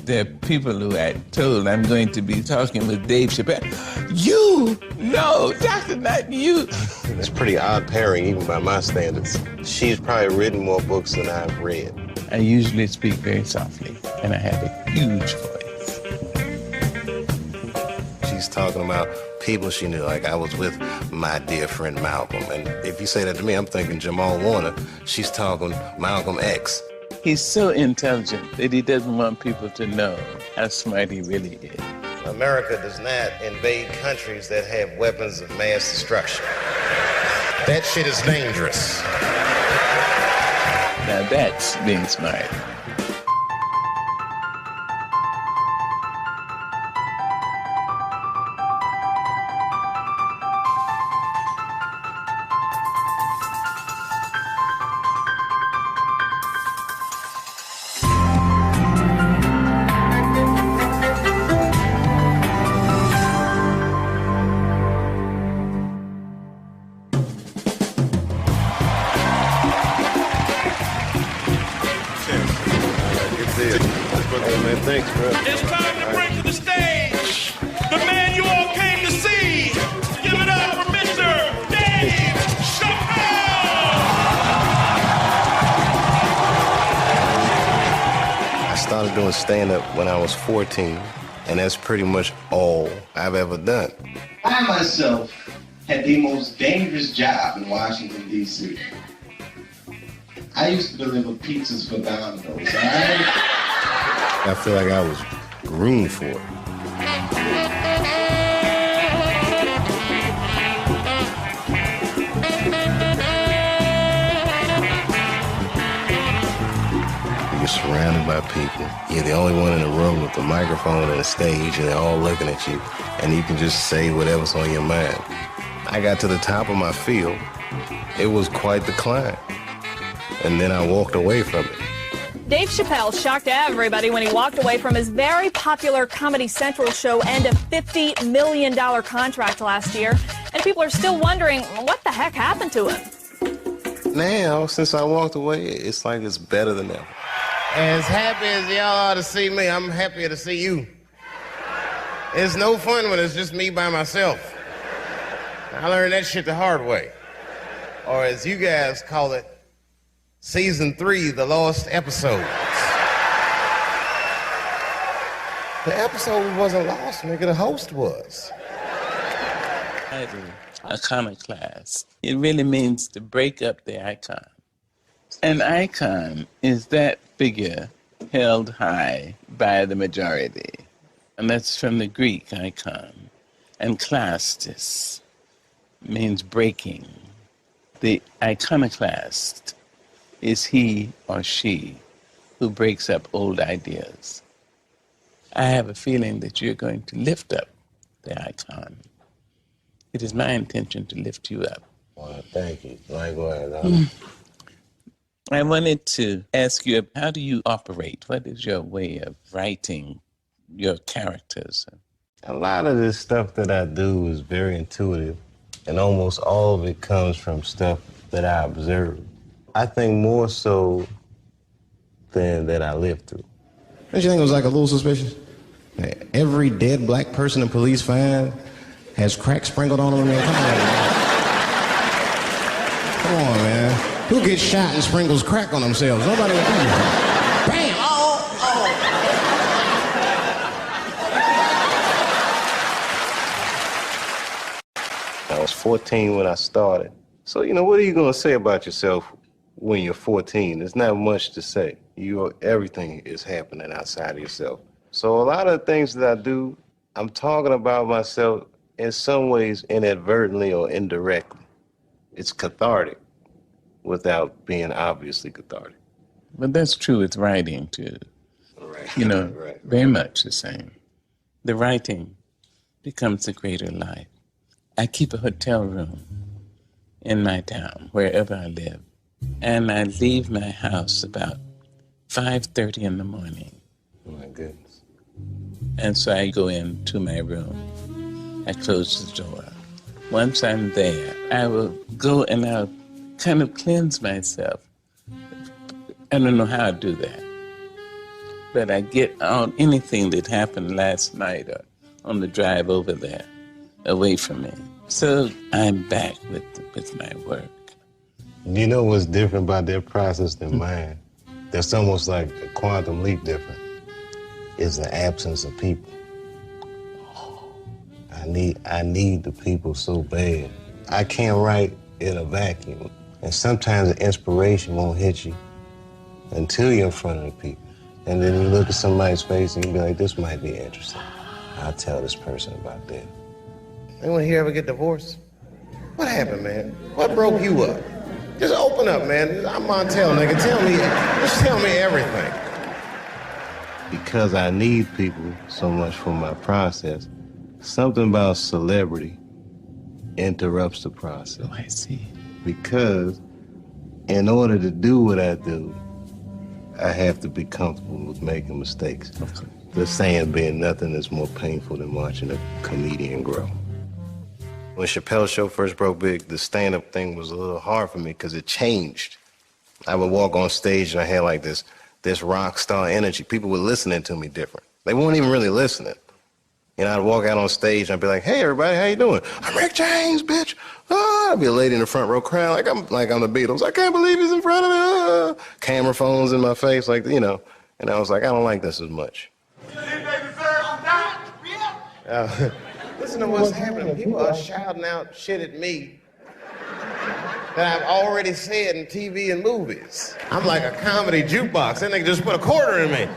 There are people who I told I'm going to be talking with Dave Chappelle. You? No, Dr. Not you. It's pretty odd pairing, even by my standards. She's probably written more books than I've read. I usually speak very softly, and I have a huge voice. She's talking about people she knew, like I was with my dear friend Malcolm. And if you say that to me, I'm thinking Jamal Warner. She's talking Malcolm X. He's so intelligent that he doesn't want people to know how smart he really is. America does not invade countries that have weapons of mass destruction. That shit is dangerous. Now that's being smart. Thanks, bro. It's time to bring to the stage the man you all came to see. Give it up for Mr. Dave Chappelle! I started doing stand-up when I was 14, and that's pretty much all I've ever done. I myself had the most dangerous job in Washington, D.C. I used to deliver pizzas for Domino's, all right? I feel like I was groomed for it. You're surrounded by people. You're the only one in the room with the microphone and the stage, and they're all looking at you, and you can just say whatever's on your mind. I got to the top of my field. It was quite the climb. And then I walked away from it. Dave Chappelle shocked everybody when he walked away from his very popular Comedy Central show and a $50 million contract last year. And people are still wondering what the heck happened to him. Now, since I walked away, it's like it's better than ever. As happy as y'all are to see me, I'm happier to see you. It's no fun when it's just me by myself. I learned that shit the hard way. Or as you guys call it, Season 3, the lost episodes. The episode wasn't lost, nigga. The host was. Iconoclast. It really means to break up the icon. An icon is that figure held high by the majority. And that's from the Greek icon. And klastis means breaking. The iconoclast is he or she who breaks up old ideas. I have a feeling that you're going to lift up the icon. It is my intention to lift you up. Well, thank you. Likewise. I wanted to ask you, how do you operate? What is your way of writing your characters? A lot of this stuff that I do is very intuitive, and almost all of it comes from stuff that I observe. I think more so than that I lived through. Don't you think it was like a little suspicious? Every dead black person the police find has crack sprinkled on them. Come on, man. Come on, man. Who gets shot and sprinkles crack on themselves? Nobody would do that. Bam! I was 14 when I started. So, what are you going to say about yourself when you're 14? There's not much to say. Everything is happening outside of yourself. So a lot of the things that I do, I'm talking about myself in some ways inadvertently or indirectly. It's cathartic without being obviously cathartic. But that's true with writing, too. Right. Right. Very much the same. The writing becomes the greater life. I keep a hotel room in my town, wherever I live, and I leave my house about 5:30 in the morning. Oh, my goodness. And so I go into my room. I close the door. Once I'm there, I will go and I'll kind of cleanse myself. I don't know how I do that. but I get on anything that happened last night or on the drive over there away from me. So I'm back with my work. You know what's different about their process than mine? That's almost like a quantum leap different. It's the absence of people. I need the people so bad. I can't write in a vacuum. And sometimes the inspiration won't hit you until you're in front of the people. And then you look at somebody's face and you be like, this might be interesting. I'll tell this person about that. Anyone here ever get divorced? What happened, man? What broke you up? Just open up, man. I'm Montel, nigga. Just tell me everything. Because I need people so much for my process, something about celebrity interrupts the process. Oh, I see. Because in order to do what I do, I have to be comfortable with making mistakes. Okay. The saying being nothing is more painful than watching a comedian grow. When Chappelle's show first broke big, the stand-up thing was a little hard for me because it changed. I would walk on stage and I had like this rock star energy. People were listening to me different. They weren't even really listening. You know, I'd walk out on stage and I'd be like, hey, everybody, how you doing? I'm Rick James, bitch. Oh, I'd be a lady in the front row crying like I'm the Beatles. I can't believe he's in front of me. Oh. Camera phones in my face, like, you know. And I was like, I don't like this as much. Listen to what's happening. People are shouting out shit at me that I've already said in TV and movies. I'm like a comedy jukebox. Then they just put a quarter in me.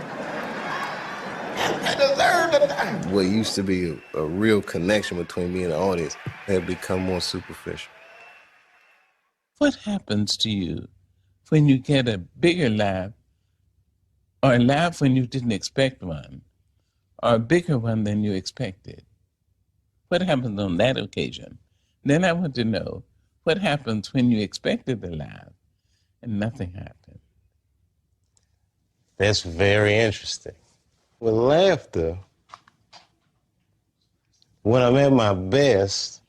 I deserve to die. What used to be a real connection between me and the audience had become more superficial. What happens to you when you get a bigger laugh, or a laugh when you didn't expect one, or a bigger one than you expected? What happens on that occasion? Then I want to know what happens when you expected the laugh and nothing happened. That's very interesting. With laughter, when I'm at my best,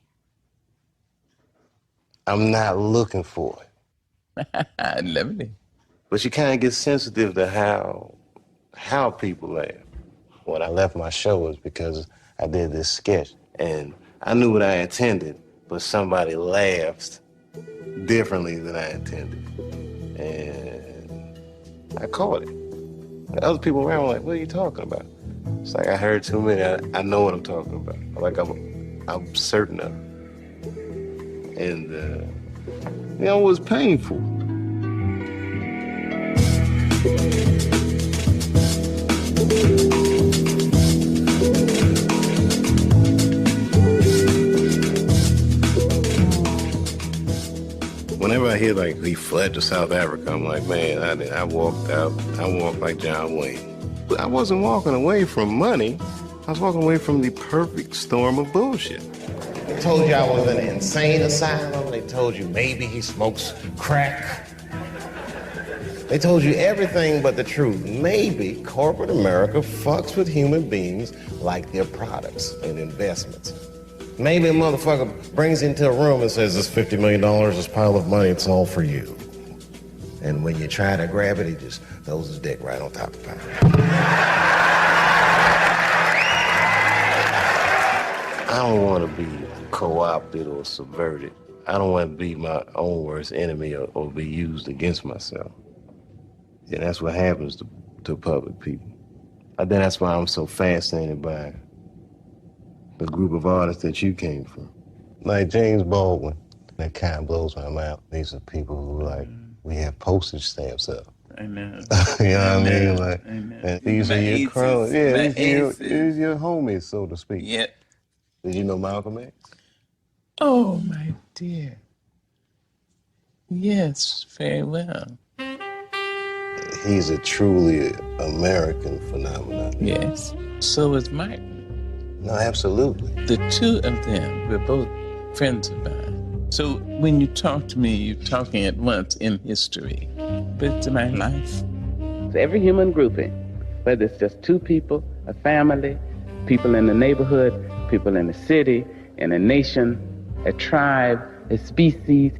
I'm not looking for it. Lovely. But you kind of get sensitive to how people laugh. When I left my show was because I did this sketch and I knew what I intended, but somebody laughed differently than I intended. And I caught it. The other people around were like, what are you talking about? It's like I heard too many. I know what I'm talking about. Like I'm certain of it. And, you know, it was painful. Whenever I hear like he fled to South Africa, I'm like, man, I walked out. I walked like John Wayne. But I wasn't walking away from money. I was walking away from the perfect storm of bullshit. They told you I was in an insane asylum. They told you maybe he smokes crack. They told you everything but the truth. Maybe corporate America fucks with human beings like their products and investments. Maybe a motherfucker brings you into a room and says, this $50 million, this pile of money, it's all for you. And when you try to grab it, he just throws his dick right on top of it. I don't want to be co-opted or subverted. I don't want to be my own worst enemy or be used against myself. And that's what happens to public people. I think that's why I'm so fascinated by the group of artists that you came from. Like James Baldwin, that kind of blows my mind. These are people who, like, we have postage stamps up. I know. You know what I mean? Like, I know. and these are your cronies. Yeah, these are your homies, so to speak. Yeah. Did you know Malcolm X? Oh, my dear. Yes, very well. He's a truly American phenomenon. Yes. So is Martin. No, absolutely. The two of them were both friends of mine. So when you talk to me, you're talking at once in history, but it's my life. Every human grouping, whether it's just two people, a family, people in the neighborhood, people in the city, in a nation, a tribe, a species,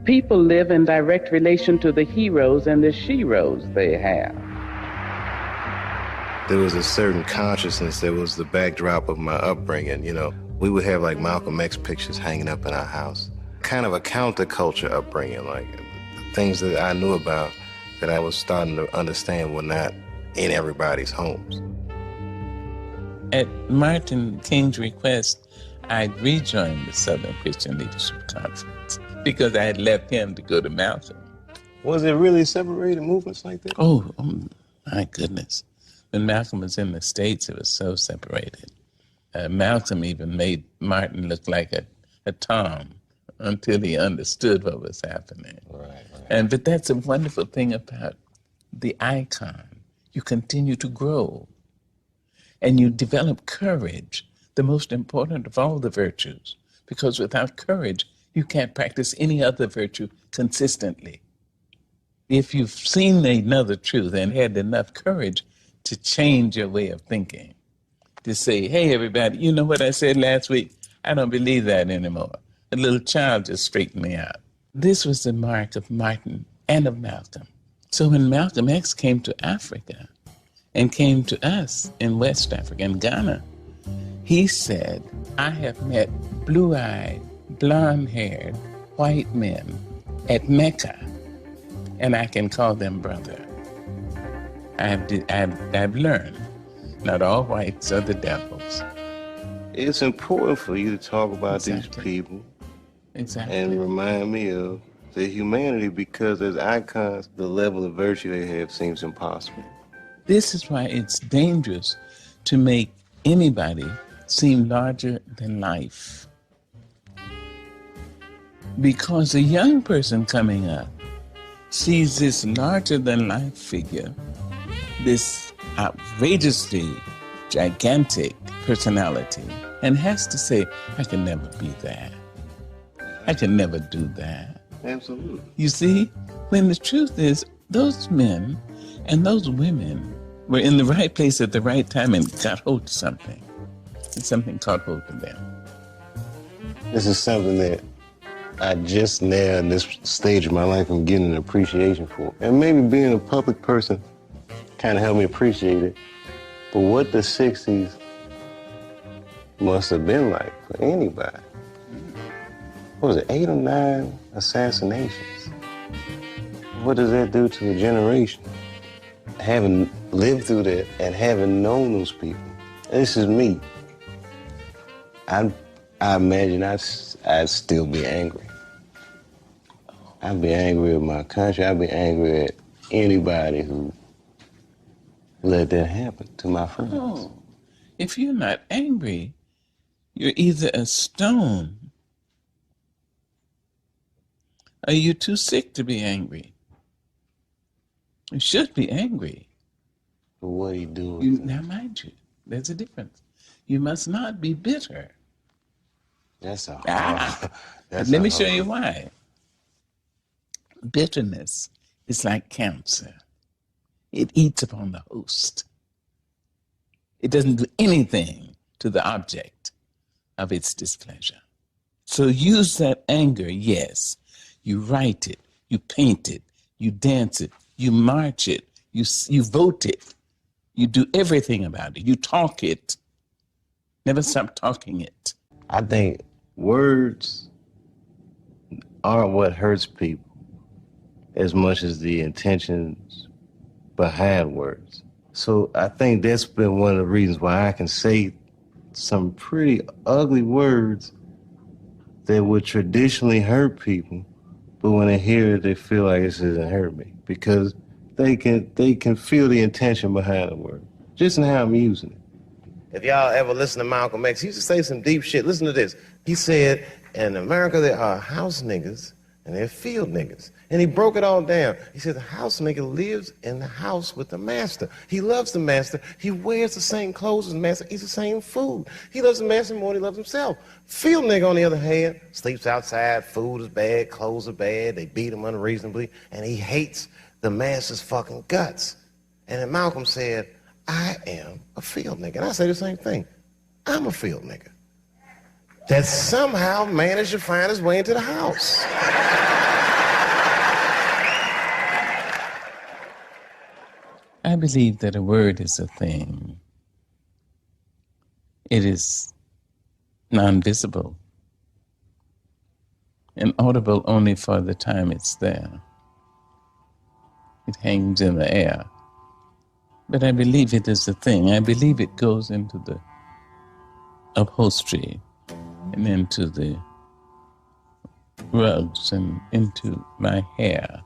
people live in direct relation to the heroes and the sheroes they have. There was a certain consciousness that was the backdrop of my upbringing, you know. We would have like Malcolm X pictures hanging up in our house. Kind of a counterculture upbringing, like the things that I knew about that I was starting to understand were not in everybody's homes. At Martin King's request, I rejoined the Southern Christian Leadership Conference because I had left him to go to Malcolm. Was it really separated movements like that? Oh, my goodness. When Malcolm was in the States, it was so separated. Malcolm even made Martin look like a Tom until he understood what was happening. Right. But that's a wonderful thing about the icon. You continue to grow and you develop courage, the most important of all the virtues, because without courage, you can't practice any other virtue consistently. If you've seen another truth and had enough courage to change your way of thinking, to say, hey, everybody, you know what I said last week? I don't believe that anymore. A little child just straightened me out. This was the mark of Martin and of Malcolm. So when Malcolm X came to Africa and came to us in West Africa, in Ghana, he said, I have met blue-eyed, blonde-haired white men at Mecca, and I can call them brother. I've learned not all whites are the devils. It's important for you to talk about Exactly. these people Exactly. and remind me of their humanity, because as icons, the level of virtue they have seems impossible. This is why it's dangerous to make anybody seem larger than life. Because a young person coming up sees this larger than life figure, this outrageously gigantic personality, and has to say, I can never be that. I can never do that. Absolutely. You see, when the truth is, those men and those women were in the right place at the right time and got hold of something. And something caught hold of them. This is something that I just now in this stage of my life am getting an appreciation for. And maybe being a public person kind of helped me appreciate it. But what the 60s must have been like for anybody. What was it, 8 or 9 assassinations? What does that do to a generation? Having lived through that and having known those people, this is me. I imagine I'd still be angry. I'd be angry at my country. I'd be angry at anybody who let that happen to my friends. Oh, if you're not angry, you're either a stone or you're too sick to be angry. You should be angry. But what he do? Now, mind you, there's a difference. You must not be bitter. That's a hard. Let me show you why. Bitterness is like cancer. It eats upon the host. It doesn't do anything to the object of its displeasure. So use that anger, yes. You write it, you paint it, you dance it, you march it, you vote it, you do everything about it, you talk it. Never stop talking it. I think words aren't what hurts people as much as the intentions behind words. So I think that's been one of the reasons why I can say some pretty ugly words that would traditionally hurt people, but when they hear it, they feel like this doesn't hurt me, because they can feel the intention behind the word, just in how I'm using it. If y'all ever listen to Malcolm X, he used to say some deep shit. Listen to this. He said, in America, there are house niggas and there are field niggas. And he broke it all down. He said, the house nigga lives in the house with the master. He loves the master. He wears the same clothes as the master, eats the same food. He loves the master more than he loves himself. Field nigga, on the other hand, sleeps outside, food is bad, clothes are bad, they beat him unreasonably, and he hates the master's fucking guts. And then Malcolm said, I am a field nigga. And I say the same thing. I'm a field nigga that somehow managed to find his way into the house. I believe that a word is a thing. It is non-visible and audible only for the time it's there. It hangs in the air. But I believe it is a thing. I believe it goes into the upholstery and into the rugs and into my hair,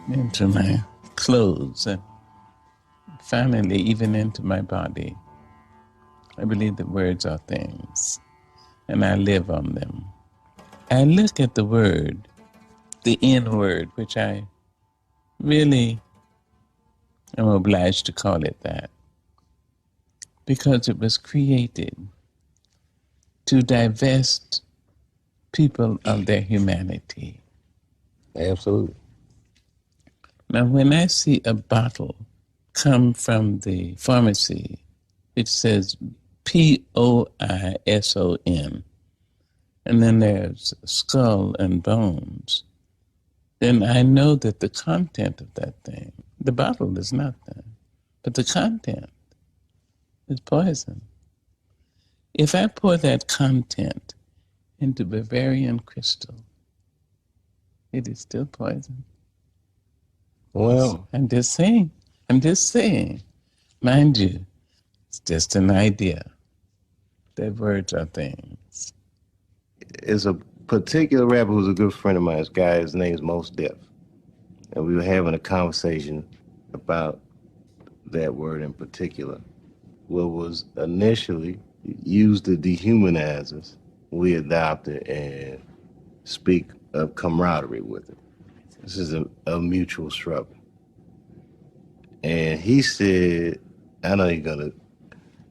and into my clothes, and finally even into my body. I believe that words are things, and I live on them. I look at the word, the N word, which I really am obliged to call it that, because it was created to divest people of their humanity. Absolutely. Now, when I see a bottle come from the pharmacy, it says Poison, and then there's skull and bones, then I know that the content of that thing, the bottle is nothing, but the content is poison. If I pour that content into Bavarian crystal, it is still poison. Well, I'm just saying. Mind you, it's just an idea that words are things. it's a particular rapper who's a good friend of mine. This guy, his name's Most Def. And we were having a conversation about that word in particular. What was initially used to dehumanize us, we adopted and speak of camaraderie with it. This is a mutual struggle. And he said, I know you're gonna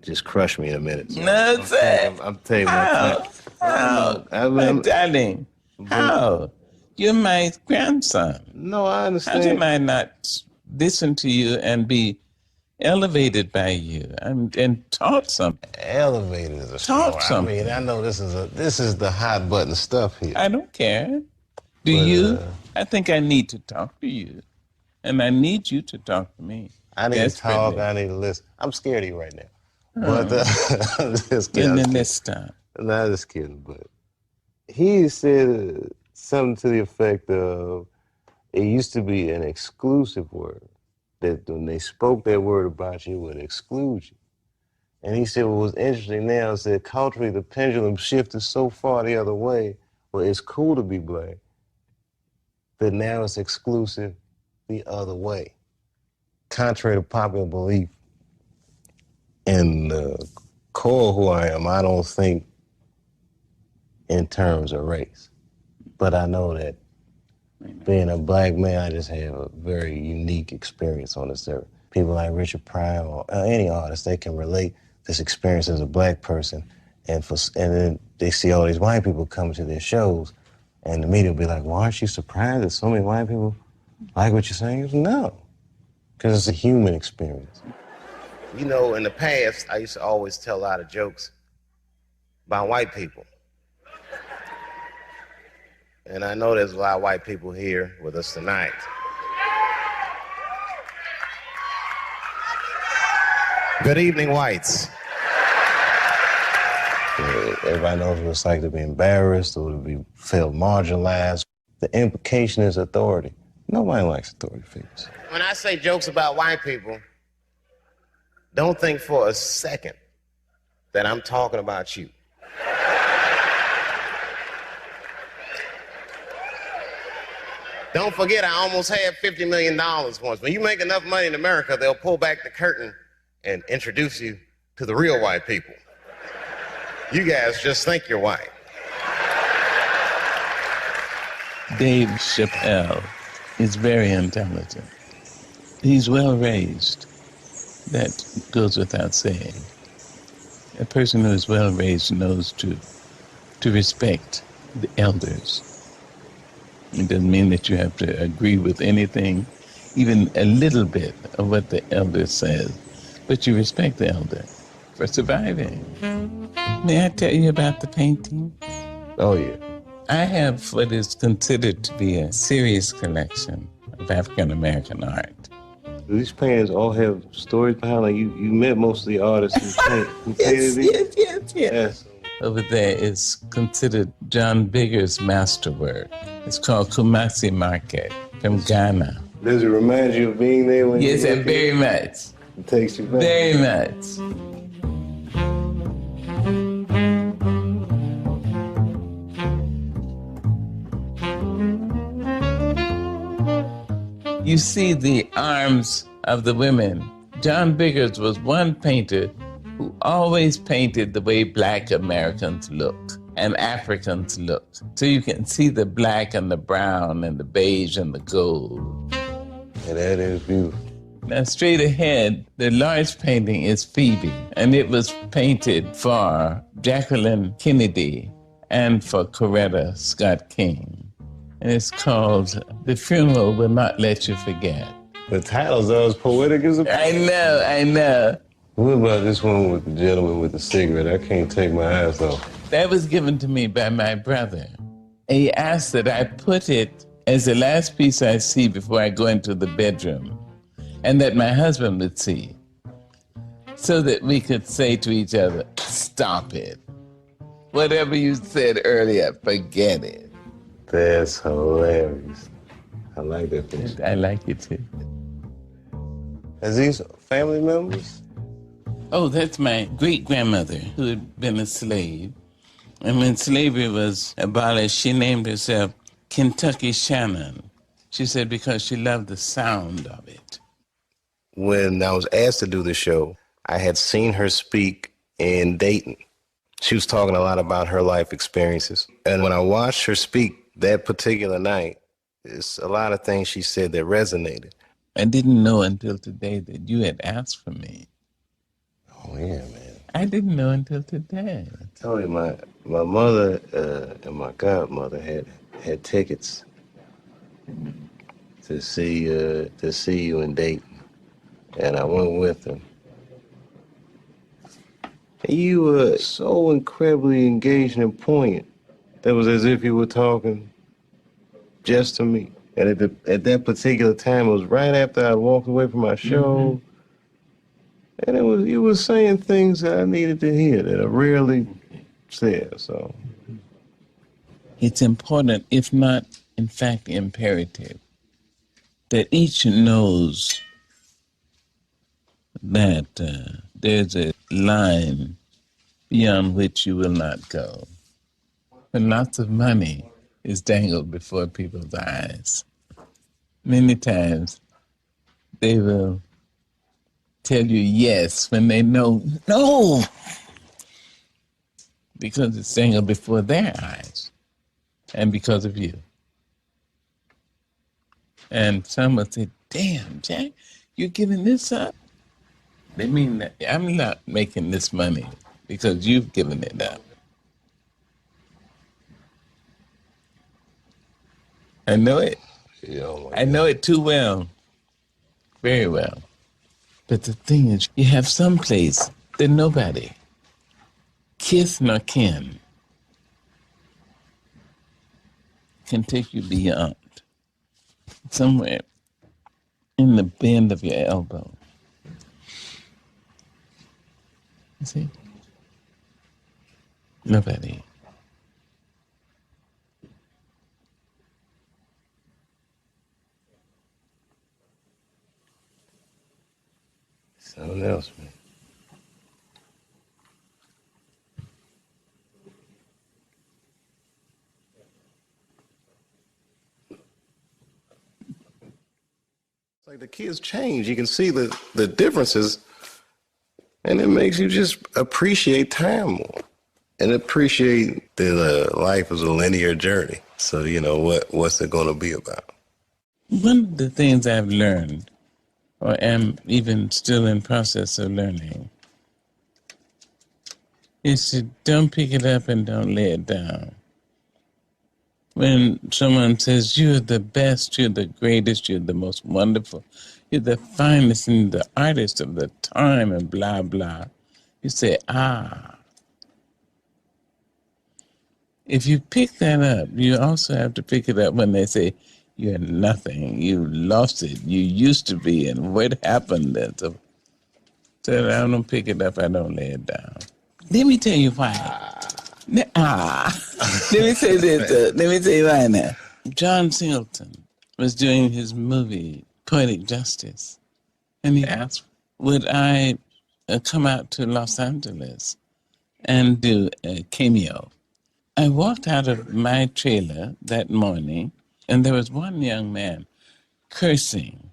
just crush me in a minute. So No, sir. I'm taking my time. How? I'm- Darling, how? You're my grandson. No, I How understand. can I not listen to you and be elevated by you and taught something? Elevated is a Talk strong. I mean, I know this is the hot button stuff here. I don't care. Do But, you? I think I need to talk to you. And I need you to talk to me. I need to talk. Desperately. I need to listen. I'm scared of you right now. But I'm just And kidding. I'm then just let's stop. kidding. No, I'm just kidding. But he said something to the effect of, it used to be an exclusive word, that when they spoke that word about you, it would exclude you. And he said what was interesting now is that culturally the pendulum shifted so far the other way, where it's cool to be black, that now it's exclusive the other way. Contrary to popular belief, in the core of who I am, I don't think in terms of race. But I know that being a black man, I just have a very unique experience on this earth. People like Richard Pryor or any artist, they can relate this experience as a black person, and then they see all these white people come to their shows, and the media will be like, well, aren't you surprised that so many white people like what you're saying? No, because it's a human experience. You know, in the past, I used to always tell a lot of jokes about white people. And I know there's a lot of white people here with us tonight. Good evening, whites. Everybody knows what it's like to be embarrassed or to be felt marginalized. The implication is authority. Nobody likes authority figures. When I say jokes about white people, don't think for a second that I'm talking about you. Don't forget, I almost had $50 million once. When you make enough money in America, they'll pull back the curtain and introduce you to the real white people. You guys just think you're white. Dave Chappelle is very intelligent. He's well raised. That goes without saying. A person who is well raised knows to respect the elders. It doesn't mean that you have to agree with anything, even a little bit of what the elder says, but you respect the elder for surviving. May I tell you about the painting? Oh, yeah. I have what is considered to be a serious collection of African American art. Do these paintings all have stories behind? Like you met most of the artists who painted these? Yes. Over there is considered John Bigger's masterwork. It's called Kumasi Market from Ghana. Does it remind you of being there when Yes, you were and very much. It takes you back. Very much. You see the arms of the women. John Biggers was one painter who always painted the way Black Americans look and Africans look. So you can see the black and the brown and the beige and the gold. And that is beautiful. Now, straight ahead, the large painting is Phoebe, and it was painted for Jacqueline Kennedy and for Coretta Scott King. And it's called The Funeral Will Not Let You Forget. The title's as poetic as a... I know. What about this one with the gentleman with the cigarette? I can't take my eyes off. That was given to me by my brother. He asked that I put it as the last piece I see before I go into the bedroom, and that my husband would see, so that we could say to each other, stop it. Whatever you said earlier, forget it. That's hilarious. I like that picture. I like it too. Is these family members? Oh, that's my great-grandmother who had been a slave. And when slavery was abolished, she named herself Kentucky Shannon. She said because she loved the sound of it. When I was asked to do the show, I had seen her speak in Dayton. She was talking a lot about her life experiences. And when I watched her speak that particular night, there's a lot of things she said that resonated. I didn't know until today that you had asked for me. Oh, yeah, man. I didn't know until today. I told you, my mother and my godmother had tickets to see you in Dayton. And I went with them. And you were so incredibly engaged and poignant. That was as if you were talking just to me. And at that particular time, it was right after I walked away from my show. Mm-hmm. And you were saying things that I needed to hear that I rarely said, so. It's important, if not, in fact, imperative, that each knows that there's a line beyond which you will not go. And lots of money is dangled before people's eyes. Many times they will tell you yes when they know no, because it's dangled before their eyes and because of you. And some will say, damn, Jack, you're giving this up? They mean that I'm not making this money because you've given it up. I know it. I know it too well. Very well. But the thing is, you have some place that nobody, kith nor kin, can take you beyond. Somewhere in the bend of your elbow. You see? Nobody. Something else, man. It's like the kids change. You can see the differences, and it makes you just appreciate time more and appreciate that life is a linear journey. So, you know, what's it going to be about? One of the things I've learned, or am even still in process of learning, is to don't pick it up and don't lay it down. When someone says, you're the best, you're the greatest, you're the most wonderful, you're the finest and the artist of the time and blah, blah, you say, ah. If you pick that up, you also have to pick it up when they say, You're nothing. You lost it. You used to be, and what happened? So I don't pick it up, I don't lay it down. Let me tell you why. Let me say this. Let me tell you why now. John Singleton was doing his movie, Poetic Justice, and he asked, would I come out to Los Angeles and do a cameo? I walked out of my trailer that morning, and there was one young man cursing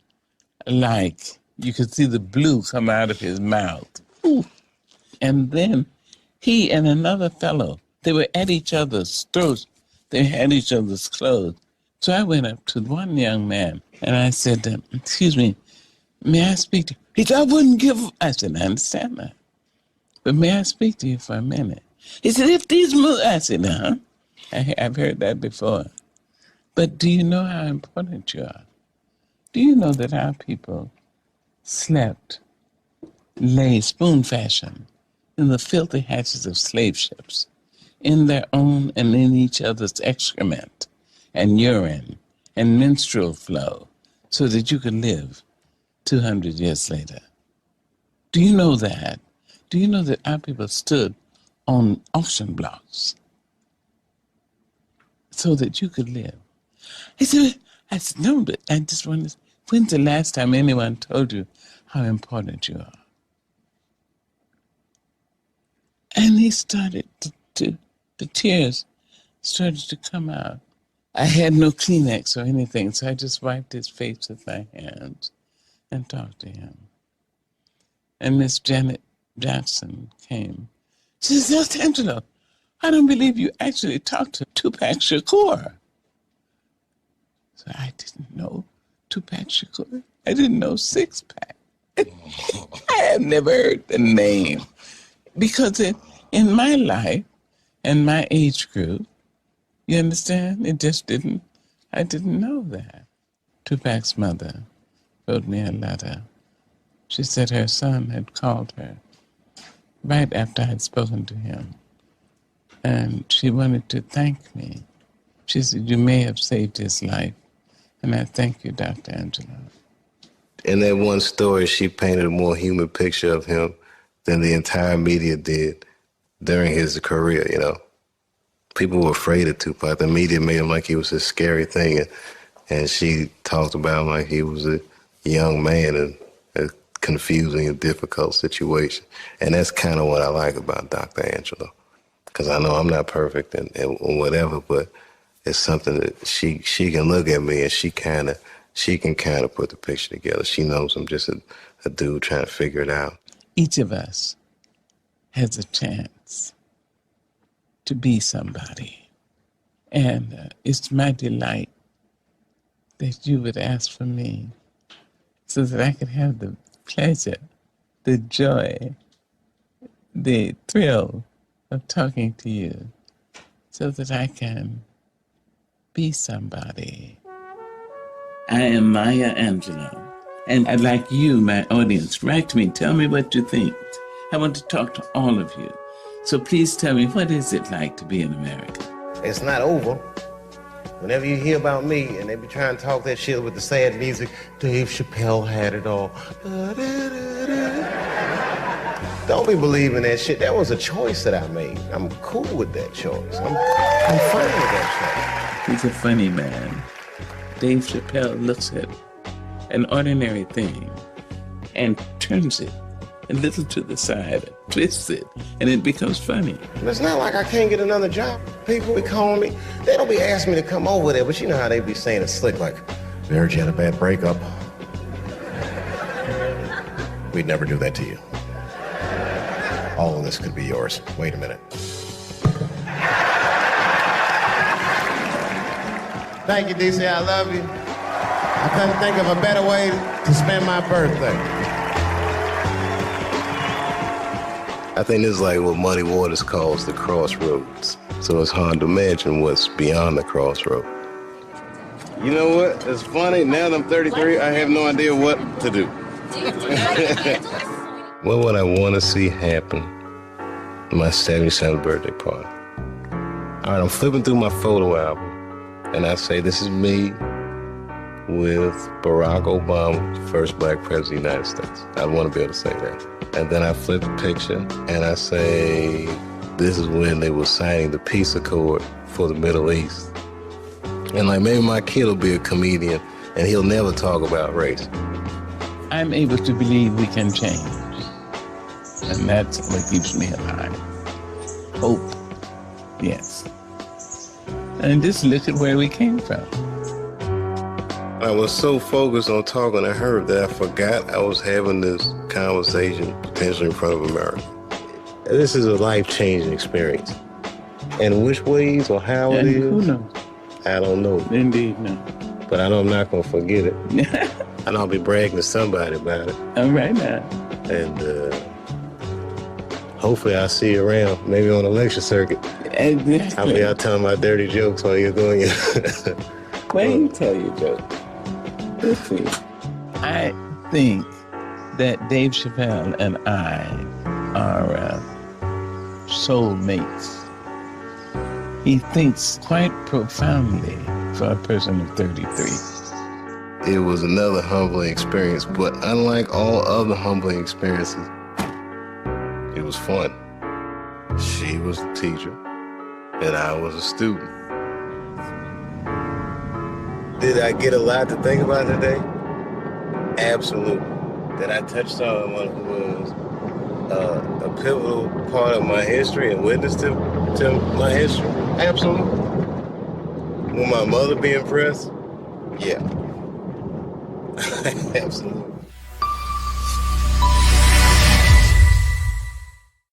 like you could see the blue come out of his mouth. Ooh. And then he and another fellow, they were at each other's throats. They had each other's clothes. So I went up to one young man and I said, excuse me, may I speak to you? He said, I wouldn't give. I said, I understand that. But may I speak to you for a minute? He said, if these movies, I said, I've heard that before. But do you know how important you are? Do you know that our people slept, lay spoon fashion in the filthy hatches of slave ships, in their own and in each other's excrement and urine and menstrual flow, so that you could live 200 years later? Do you know that? Do you know that our people stood on auction blocks so that you could live? I said, no, but I just wonder, when's the last time anyone told you how important you are? And he started the tears started to come out. I had no Kleenex or anything, so I just wiped his face with my hands and talked to him. And Miss Janet Jackson came. She said, Angelo, I don't believe you actually talked to Tupac Shakur. So I didn't know Tupac Shakur. I didn't know Six Pack. I had never heard the name. Because in my life and my age group, you understand, I didn't know that. Tupac's mother wrote me a letter. She said her son had called her right after I had spoken to him. And she wanted to thank me. She said, you may have saved his life. And I thank you, Dr. Angelo. In that one story, she painted a more human picture of him than the entire media did during his career, you know. People were afraid of Tupac. The media made him like he was this scary thing. And she talked about him like he was a young man in a confusing and difficult situation. And that's kind of what I like about Dr. Angelo. Because I know I'm not perfect and whatever, but it's something that she can look at me and she can kind of put the picture together. She knows I'm just a dude trying to figure it out. Each of us has a chance to be somebody. And it's my delight that you would ask for me so that I could have the pleasure, the joy, the thrill of talking to you so that I can be somebody. I am Maya Angelou, and I'd like you, my audience, write to me, tell me what you think. I want to talk to all of you. So please tell me, what is it like to be in America? It's not over. Whenever you hear about me and they be trying to talk that shit with the sad music, Dave Chappelle had it all. Don't be believing that shit. That was a choice that I made. I'm cool with that choice. I'm fine with that choice. He's a funny man. Dave Chappelle looks at an ordinary thing and turns it a little to the side, twists it, and it becomes funny. It's not like I can't get another job. People be calling me. They don't be asking me to come over there, but you know how they be saying it slick, like, Marriage had a bad breakup. We'd never do that to you. All of this could be yours. Wait a minute. Thank you, DC. I love you. I couldn't think of a better way to spend my birthday. I think this is like what Muddy Waters calls the crossroads. So it's hard to imagine what's beyond the crossroad. You know what? It's funny. Now that I'm 33, I have no idea what to do. What would I want to see happen at my 77th birthday party? All right, I'm flipping through my photo album, and I say, this is me with Barack Obama, first black president of the United States. I want to be able to say that. And then I flip the picture and I say, this is when they were signing the peace accord for the Middle East. And like maybe my kid will be a comedian and he'll never talk about race. I'm able to believe we can change. And that's what keeps me alive. Hope. Yes. And just look at where we came from. I was so focused on talking to her that I forgot I was having this conversation potentially in front of America. This is a life-changing experience. And which ways or how it is, who knows? I don't know. Indeed, no. But I know I'm not going to forget it. And I'll be bragging to somebody about it. All right now. And hopefully I'll see you around, maybe on the lecture circuit. Exactly. I'll be out telling my dirty jokes while you're doing it. When you tell your joke. Let's see. I think that Dave Chappelle and I are soulmates. He thinks quite profoundly for a person of 33. It was another humbling experience, but unlike all other humbling experiences, it was fun. She was a teacher, and I was a student. Did I get a lot to think about today? Absolutely. Did I touch someone who was a pivotal part of my history and witness to my history? Absolutely. Will my mother be impressed? Yeah. Absolutely.